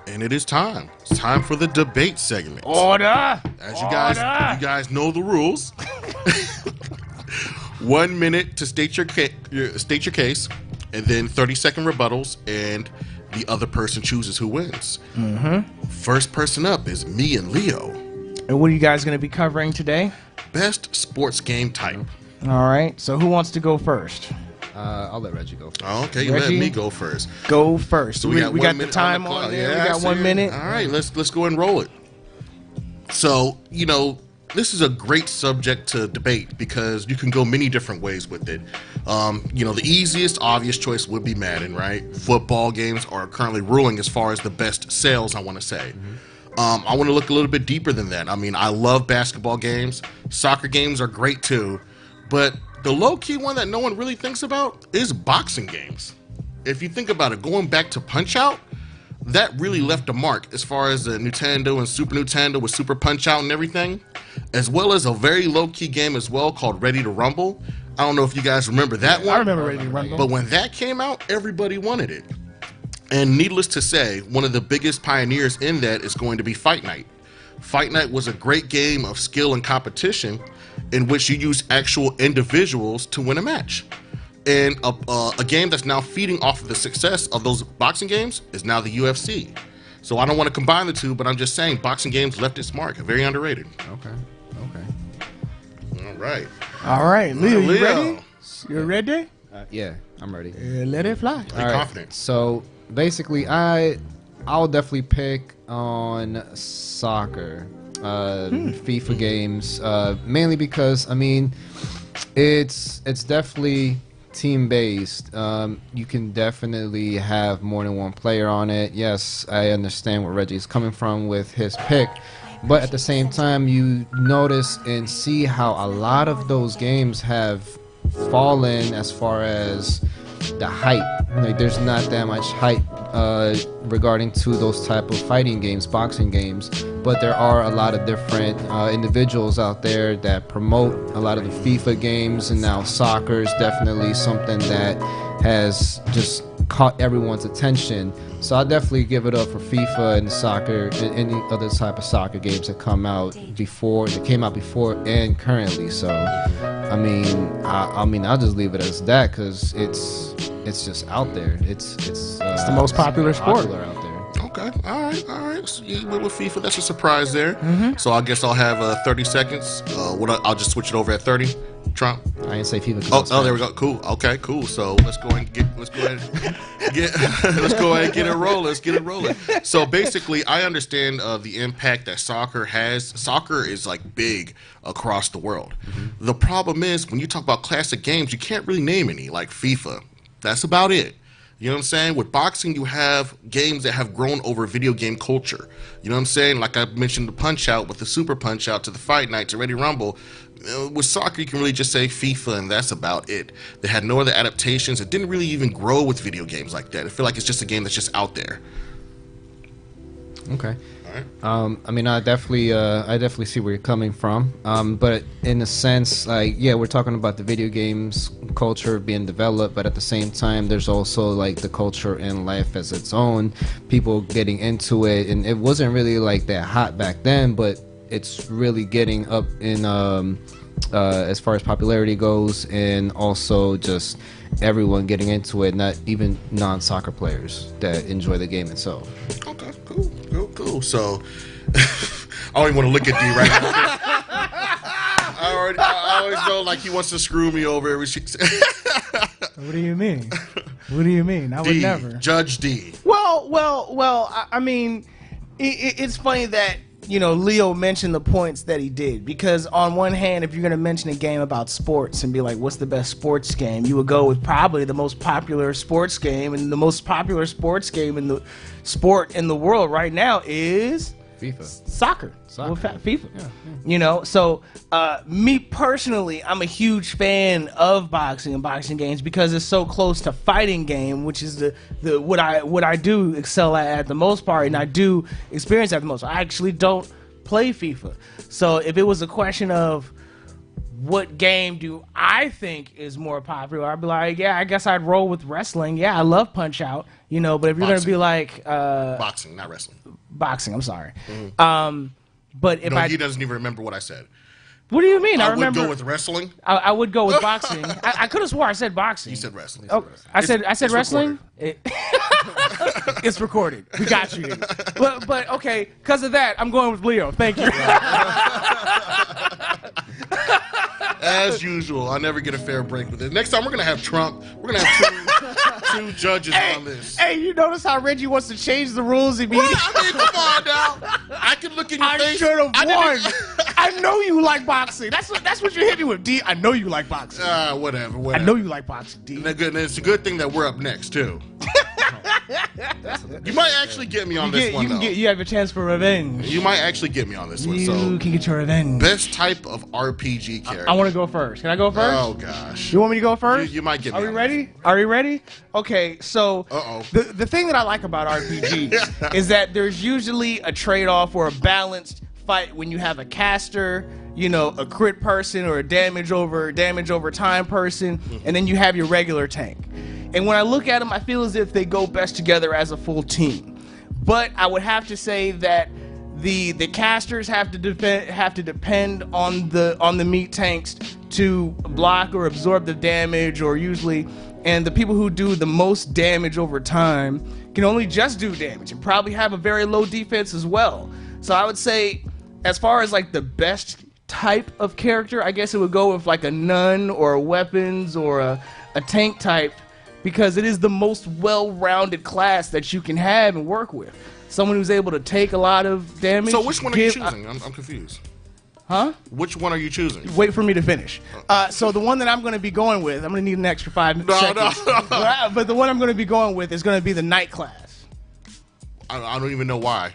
And it is time. It's time for the debate segment. Order. As you guys know the rules. 1 minute to state your case, and then 30-second rebuttals, and the other person chooses who wins. First person up is me and Leo. And what are you guys going to be covering today? Best sports game type. All right. So who wants to go first? I'll let Reggie go first. Oh, okay, you let me go first. Go first. So we got the time on there. We got 1 minute. All right, let's go ahead and roll it. So, this is a great subject to debate because you can go many different ways with it. The easiest, obvious choice would be Madden, right? Football games are currently ruling as far as the best sales, I want to say. I want to look a little bit deeper than that. I mean, I love basketball games. Soccer games are great too. But the low-key one that no one really thinks about is boxing games. If you think about it, going back to Punch-Out, that really left a mark as far as the Nintendo and Super Nintendo with Super Punch-Out and everything, as well as a very low-key game as well called Ready to Rumble. I don't know if you guys remember that one. I remember Ready to Rumble. But when that came out, everybody wanted it. And needless to say, one of the biggest pioneers in that is going to be Fight Night. Fight Night was a great game of skill and competition in which you use actual individuals to win a match. And a game that's now feeding off of the success of those boxing games is now the UFC. So I don't want to combine the two, but I'm just saying boxing games left its mark. Very underrated. Okay. All right, Leo, you ready? You ready? Yeah, I'm ready. Let it fly. Be confident. So basically, I'll definitely pick on soccer, FIFA games, mainly because it's definitely team based. You can definitely have more than one player on it. Yes, I understand where Reggie's coming from with his pick, but at the same time, you notice and see how a lot of those games have fallen as far as the hype. Like, there's not that much hype regarding to those type of fighting games, boxing games, but there are a lot of different individuals out there that promote a lot of the FIFA games, and now soccer is definitely something that has just caught everyone's attention. So I definitely give it up for FIFA and soccer and any other type of soccer games that came out before and currently. So I'll just leave it as that because it's just out there. It's the most popular sport out there. Okay, all right. So you went with FIFA. That's a surprise there. So I guess I'll have 30 seconds. I'll just switch it over at 30. Trump. I didn't say FIFA. Oh, there we go. Cool. Okay, cool. So let's go ahead and get it rolling. Let's get it rolling. So basically, I understand the impact that soccer has. Soccer is like big across the world. The problem is when you talk about classic games, you can't really name any like FIFA. That's about it. You know what I'm saying? With boxing, you have games that have grown over video game culture. You know what I'm saying? Like I mentioned the Punch-Out with the Super Punch-Out to the Fight Night to Ready Rumble. With soccer, you can really just say FIFA, and that's about it. They had no other adaptations. It didn't really even grow with video games like that. I feel like it's just a game that's just out there. Okay. All right. I definitely see where you're coming from. But in a sense, we're talking about the video games culture being developed, but at the same time, there's also like the culture in life as its own. People getting into it, and it wasn't really like that hot back then, but it's really getting up in as far as popularity goes, and also just everyone getting into it, not even non-soccer players that enjoy the game itself. Okay, cool. So I don't even want to look at D right now. I always know like he wants to screw me over every What do you mean? I would never. Judge D. Well. It's funny that Leo mentioned the points that he did, because on one hand, if you're going to mention a game about sports and be like, what's the best sports game, you would go with probably the most popular sports game, and the most popular sports game in the sport in the world right now is FIFA. Soccer. Well, FIFA. Yeah. So me personally, I'm a huge fan of boxing and boxing games because it's so close to fighting game, which is the what I do excel at the most part, and I do experience at the most. I actually don't play FIFA. So if it was a question of what game do I think is more popular, I'd be like, yeah, I guess I'd roll with wrestling. Yeah, I love Punch-Out, you know, but if you're going to be like... boxing, not wrestling. Boxing, I'm sorry. But if he doesn't even remember what I said. What do you mean? I remember. I would go with wrestling. I would go with boxing. I could have swore I said boxing. You said wrestling. Oh, I said wrestling. It's recorded. We got you. But okay, because of that, I'm going with Leo. Thank you. As usual, I never get a fair break with it. Next time we're gonna have Trump. We're gonna have two judges on this. Hey, you notice how Reggie wants to change the rules immediately? Well, I mean, come on now. I can look in your face. I should have won. I know you like boxing. That's what you hit me with, D. I know you like boxing. Whatever. I know you like boxing, D. And it's a good thing that we're up next too. You might actually get me on this one, though. You have a chance for revenge. You might actually get me on this one. You can get your revenge. Best type of RPG character. I want to go first. Can I go first? Oh, gosh. You want me to go first? You might get me. Are we ready? Are we ready? Okay, so the thing that I like about RPGs is that there's usually a trade-off or a balanced fight when you have a caster, you know, a crit person or a damage over time person, and then you have your regular tank. And when I look at them, I feel as if they go best together as a full team. But I would have to say that the casters have to depend on the meat tanks to block or absorb the damage, or usually, and the people who do the most damage over time can only just do damage and probably have a very low defense as well. So I would say, as far as like the best type of character, I guess it would go with like a nun or a weapons or a tank type, because it is the most well-rounded class that you can have and work with. Someone who's able to take a lot of damage. So which one are you choosing? I'm confused. Huh? Which one are you choosing? Wait for me to finish. So the one that I'm going to be going with, I'm going to need an extra 5 seconds. No. But the one I'm going to be going with is going to be the knight class. I don't even know why.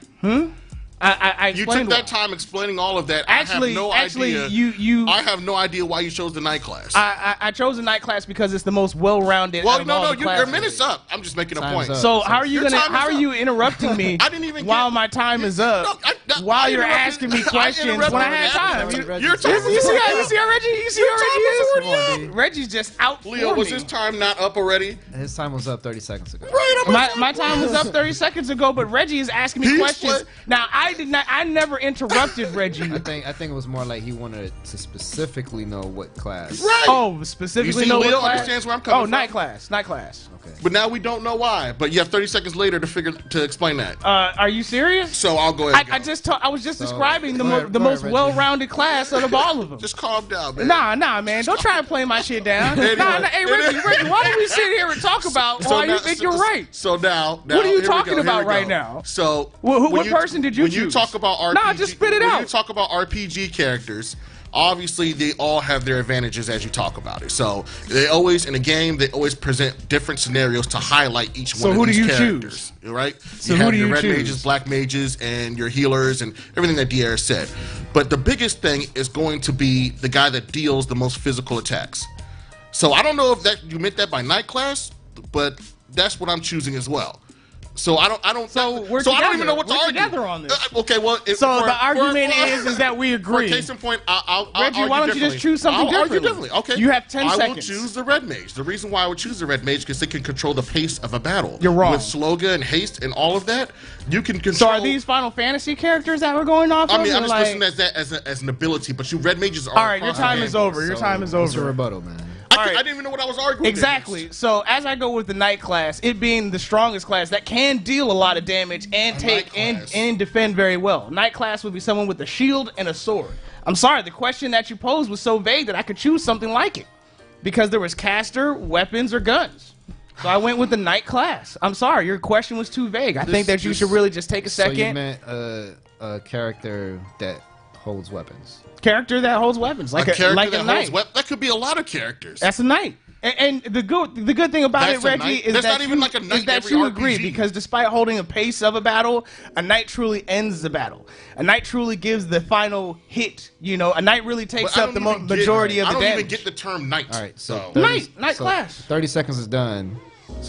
I you took that time explaining all of that. Actually, I have no idea why you chose the night class. I chose the night class because it's the most well-rounded. Well, no, your minute's up. I'm just making a point. So how are you interrupting me? I didn't even while my time is up. While you're asking me questions when I had time. You see how Reggie? You see how Reggie is? Reggie's just out. Leo, was his time not up already? His time was up 30 seconds ago. Right. My time was up 30 seconds ago, but Reggie is asking me questions. Now I never interrupted Reggie. I think it was more like he wanted to specifically know what class. Right. Oh, specifically know Leo what class? understands where I'm coming from. Night class. Okay. But now we don't know why. But you have 30 seconds later to explain that. Are you serious? So I'll go ahead. I was just describing the most well-rounded class out of all of them. Just calm down, man. Nah, man. Don't try and play my shit down. Hey, Reggie, why don't we sit here and talk about why you think you're right? So now what are you talking about right now? So what person did you choose? When you talk about RPG, just spit it out. When you talk about RPG characters, obviously they all have their advantages as you talk about it. So they always, in a game, they always present different scenarios to highlight each one of these characters. Choose? Right? So you have do your you red choose? mages, black mages, and your healers, and everything that Dier said. But the biggest thing is going to be the guy that deals the most physical attacks. So I don't know if that you meant that by night class, but that's what I'm choosing as well. So I don't even know what to argue. Together on this. Okay, well, the argument is that we agree. For case in point, Reggie, why don't you just choose something different? Okay, you have 10 seconds. I will choose the red mage. The reason why I would choose the red mage is because it can control the pace of a battle. You're wrong. With sloga and haste and all of that, you can control. So are these Final Fantasy characters that we're going off? I mean, I'm just listing that as an ability, but you red mages are. All right, your time is over. Your time is over. It's a rebuttal, man. I didn't even know what I was arguing. Exactly. So as I go with the knight class, it being the strongest class that can deal a lot of damage and take and defend very well. Knight class would be someone with a shield and a sword. I'm sorry, the question that you posed was so vague that I could choose something like it, because there was caster, weapons, or guns. So I went with the knight class. I'm sorry, your question was too vague. I think that you should really just take a second. So you meant a character that holds weapons. Character that holds weapons, like a knight. That could be a lot of characters. That's a knight. And the good thing about it, Reggie, is that you agree, because despite holding a pace of a battle, a knight truly ends the battle. A knight truly gives the final hit. You know, a knight really takes up the majority of the damage. I don't even get the term knight. All right, so knight class. 30 seconds is done.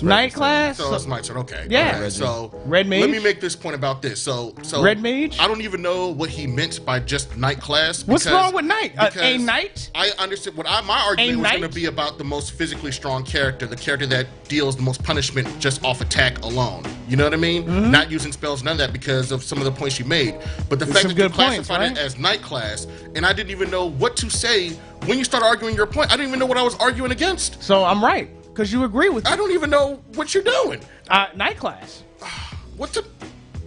Night class. So it's my turn. Okay. Yeah. Okay. So Red Mage. Let me make this point about this. So Red Mage. I don't even know what he meant by just night class. What's wrong with night? A knight. I understand what my argument was going to be about the most physically strong character, the character that deals the most punishment just off attack alone. You know what I mean? Mm-hmm. Not using spells, none of that, because of some of the points you made. But the fact that you classified it as night class, and I didn't even know what to say when you start arguing your point. I didn't even know what I was arguing against. So I'm right. Because you agree with me. I don't even know what you're doing. Night class.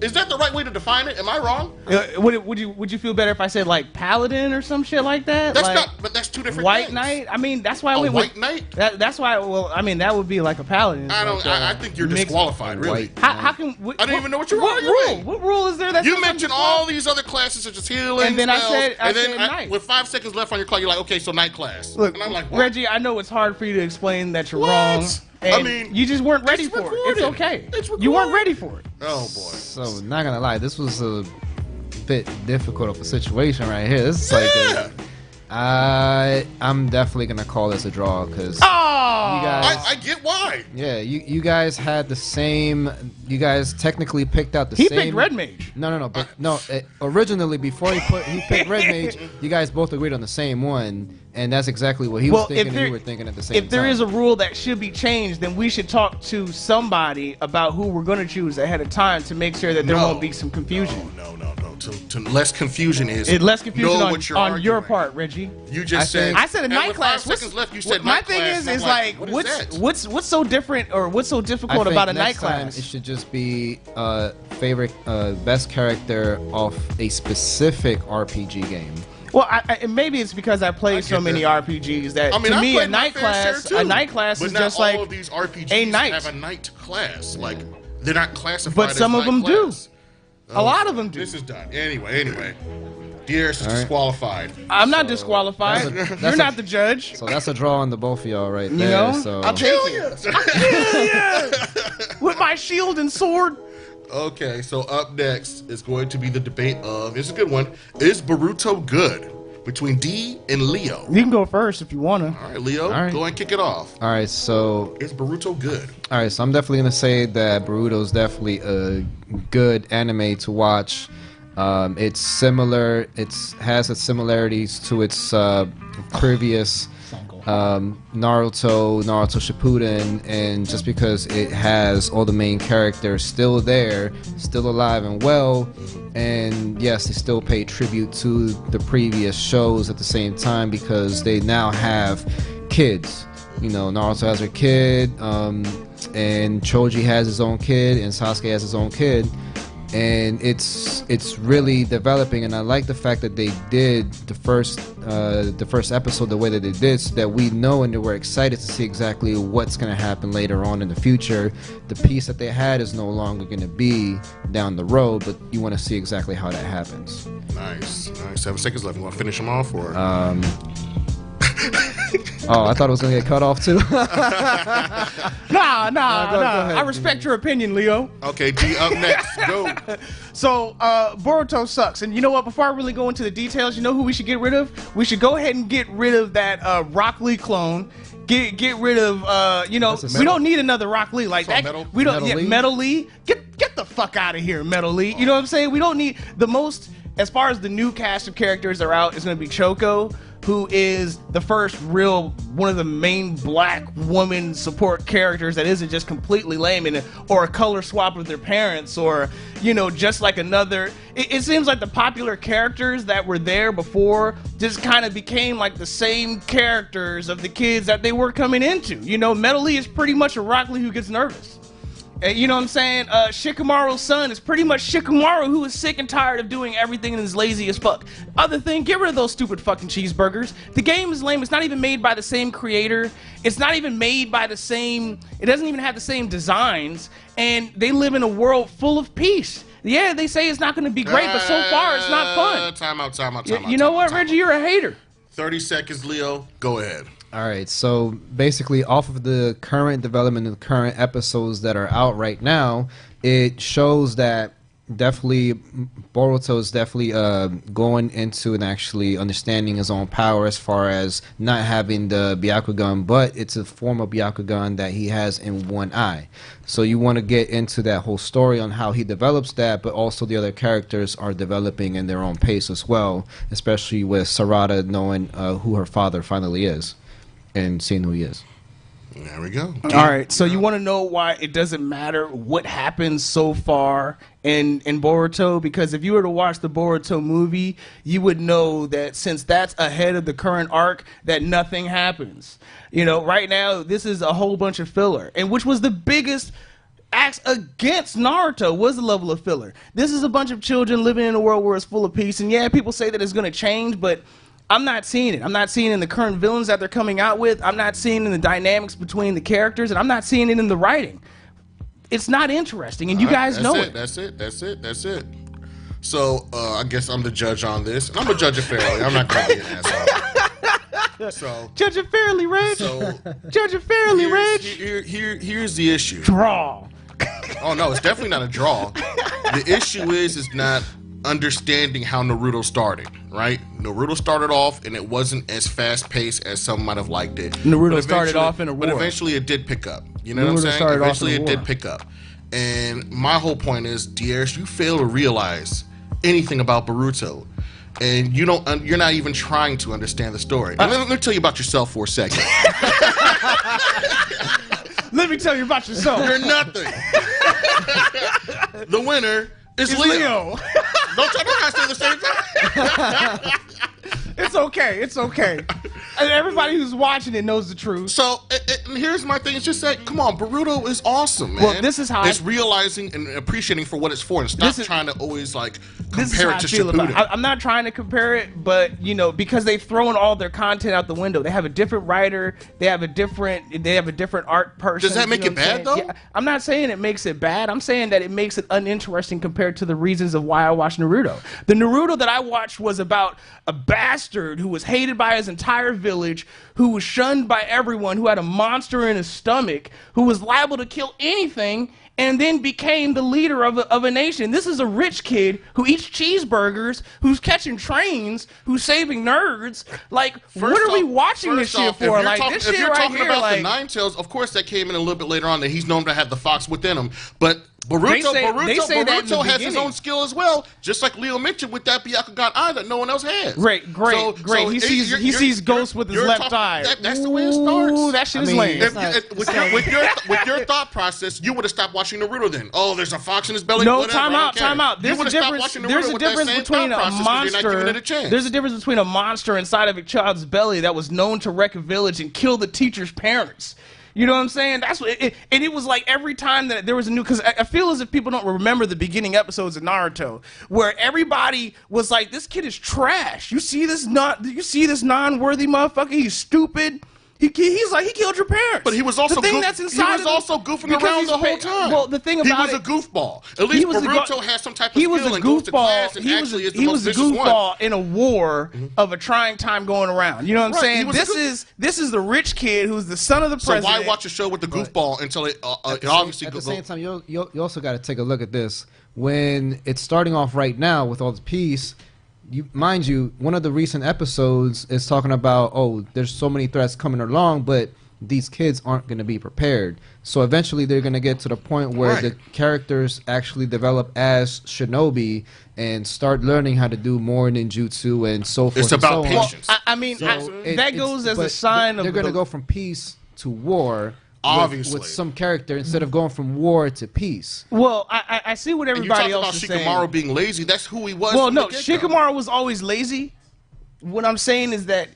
Is that the right way to define it? Am I wrong? Would you feel better if I said like paladin or some shit like that? That's like, not. But that's two different white things. Knight. I mean, that's why I went white with knight. That's why. Well, I mean, that would be like a paladin. I think you're disqualified. Really. How can? I don't even know what you're arguing. What rule is there? That you mentioned all these other classes such as healing, and then spells, I said night. With 5 seconds left on your clock, you're like, okay, so night class. Look, and I'm like, what? Reggie, I know it's hard for you to explain that you're wrong. And I mean, you just weren't ready for it. It's okay. You weren't ready for it. Oh boy. So not gonna lie, this was a bit difficult of a situation right here. This is like I'm definitely gonna call this a draw because you guys. I get why. Yeah, you guys had the same. You guys technically picked out the same. He picked Red Mage. No. But originally, before he picked Red Mage, you guys both agreed on the same one, and that's exactly what he was thinking and you were thinking at the same time. If there is a rule that should be changed, then we should talk to somebody about who we're going to choose ahead of time to make sure that there won't be some confusion. No. To less confusion is less confusion on your part, Reggie. You just said I said a night class. 5 seconds left. You said my night thing class. is like what's so different or what's so difficult about a night class? It should just be favorite best character of a specific RPG game. Well, maybe it's because I play so many RPGs that to me a night class is just like all of these RPGs a night. have a night class. Like they're not classified. But some of them do. A lot of them do. This is done. Anyway. Dier's is disqualified. I'm not disqualified. You're not the judge. So that's a draw on the both of y'all right there. You know? So. I'll kill you. With my shield and sword. Okay, so up next is going to be the debate of, it's a good one, is Boruto good? Between D and Leo. You can go first if you want to. All right, Leo, go and kick it off. All right, so... Is Boruto good? All right, so I'm definitely going to say that Boruto is definitely a good anime to watch. It's similar. It has its similarities to its previous Naruto Shippuden, and just because it has all the main characters still there, still alive and well, and yes, they still pay tribute to the previous shows at the same time because they now have kids. You know, Naruto has her kid, and Choji has his own kid, and Sasuke has his own kid. And it's really developing, and I like the fact that they did the first episode the way that they did, so that we know and that we're excited to see exactly what's going to happen later on in the future. The piece that they had is no longer going to be down the road, but you want to see exactly how that happens. Nice. 7 seconds left. You want to finish them off, or? Oh, I thought it was going to get cut off too. Nah. I respect your opinion, Leo. Okay, D, up next. Go. So, Boruto sucks. And you know what? Before I really go into the details, you know who we should get rid of? We should go ahead and get rid of that Rock Lee clone. Get rid of, we don't need another Rock Lee like that. Metal Lee. Get the fuck out of here, Metal Lee. You know what I'm saying? We don't need the most, as far as the new cast of characters that are out, is going to be Choco, who is the first real, one of the main black woman support characters that isn't just completely lame or a color swap with their parents, or, just like another. It seems like the popular characters that were there before just kind of became like the same characters of the kids that they were coming into. Metal Lee is pretty much a Rock Lee who gets nervous. You know what I'm saying? Shikamaru's son is pretty much Shikamaru, who is sick and tired of doing everything and is lazy as fuck. Other thing, get rid of those stupid fucking cheeseburgers. The game is lame. It's not even made by the same creator. It's not even made by the same... It doesn't even have the same designs. And they live in a world full of peace. Yeah, they say it's not going to be great, but so far it's not fun. Time out. You know what, Reggie? You're a hater. 30 seconds, Leo. Go ahead. All right, so basically off of the current development of the current episodes that are out right now, it shows that definitely Boruto is definitely going into and actually understanding his own power as far as not having the Byakugan, but it's a form of Byakugan that he has in one eye. So you want to get into that whole story on how he develops that, but also the other characters are developing in their own pace as well, especially with Sarada knowing who her father finally is and seeing who he is. There we go. All right, so you want to know why it doesn't matter what happens so far in Boruto? Because if you were to watch the Boruto movie, you would know that since that's ahead of the current arc, that nothing happens. You know, right now, this is a whole bunch of filler, and which was the biggest acts against Naruto was the level of filler. This is a bunch of children living in a world where it's full of peace, and yeah, people say that it's going to change, but I'm not seeing it. I'm not seeing it in the current villains that they're coming out with. I'm not seeing it in the dynamics between the characters, and I'm not seeing it in the writing. It's not interesting, and you guys know it. That's it. So I guess I'm the judge on this, and I'm gonna judge it fairly. I'm not gonna be an asshole. So judge it fairly, Reg. Judge it fairly, Reg. Here's the issue. Draw. Oh no, it's definitely not a draw. The issue is not understanding how Naruto started, right? Naruto started off and it wasn't as fast paced as some might have liked it. Naruto started off in a war. But eventually it did pick up. You know what I'm saying? Eventually it did pick up. And my whole point is, Dier's, you fail to realize anything about Boruto. And you're not even trying to understand the story. And let me tell you about yourself for a second. Let me tell you about yourself. You're nothing. The winner is Leo. Don't guys say the same thing. It's okay. And everybody who's watching it knows the truth. So, and here's my thing. It's just that, come on, Boruto is awesome, man. Well, this is how it's realizing and appreciating for what it's for, and stop trying to always compare it to Shippuden. I'm not trying to compare it, but because they've thrown all their content out the window. They have a different writer. They have a different art person. Does that make it bad though? Yeah, I'm not saying it makes it bad. I'm saying that it makes it uninteresting compared to the reasons of why I watched Naruto. The Naruto that I watched was about a bastard who was hated by his entire village, who was shunned by everyone, who had a monster in his stomach, who was liable to kill anything, and then became the leader of a nation. This is a rich kid who eats cheeseburgers, who's catching trains, who's saving nerds. What are we watching this shit for? This shit right here. If you're talking about the Nine Tails, of course that came in a little bit later on, that he's known to have the fox within him. But Boruto has his own skill as well, just like Leo mentioned with that Byakugan eye that no one else has. Great. So he sees ghosts with his left eye. That's the way it starts. Ooh, that shit is lame. With your thought process, you would have stopped watching Naruto then. Oh, there's a fox in his belly. No, whatever, time out. There's a difference between a monster. There's a difference between a monster inside of a child's belly that was known to wreck a village and kill the teacher's parents. You know what I'm saying? That's what and it was like every time that there was a new, because I feel as if people don't remember the beginning episodes of Naruto where everybody was like, this kid is trash. You see this non-worthy motherfucker? He's stupid. He's like, he killed your parents. But he was also goofing around the whole time. Well, the thing about he was a goofball. At least Boruto has some type of skill and goes to class and actually is the most vicious one. He was a goofball in a war of a trying time going around. You know what I'm saying? This is the rich kid who's the son of the president. So why watch a show with the goofball until it obviously goes? At the same time, you also got to take a look at this. When it's starting off right now with all the peace, mind you, one of the recent episodes is talking about, there's so many threats coming along, but these kids aren't going to be prepared. So eventually they're going to get to the point where the characters actually develop as shinobi and start learning how to do more ninjutsu and so forth. It's about patience. That goes as a sign of... They're going to go from peace to war. Obviously, with some character instead of going from war to peace. Well, I see what everybody else is saying. You talk about Shikamaru being lazy. That's who he was. Well, no, Shikamaru was always lazy. What I'm saying is that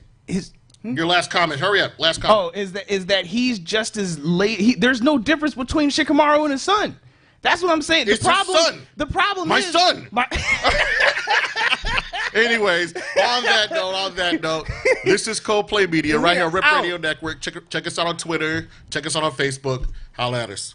your last comment. Hurry up. Last comment. Is that he's just as lazy. There's no difference between Shikamaru and his son. That's what I'm saying. It's his son. The problem my is son. Anyways, on that note, this is Coplaymedia right here on Rip Radio Network. Check us out on Twitter. Check us out on Facebook. Holla at us.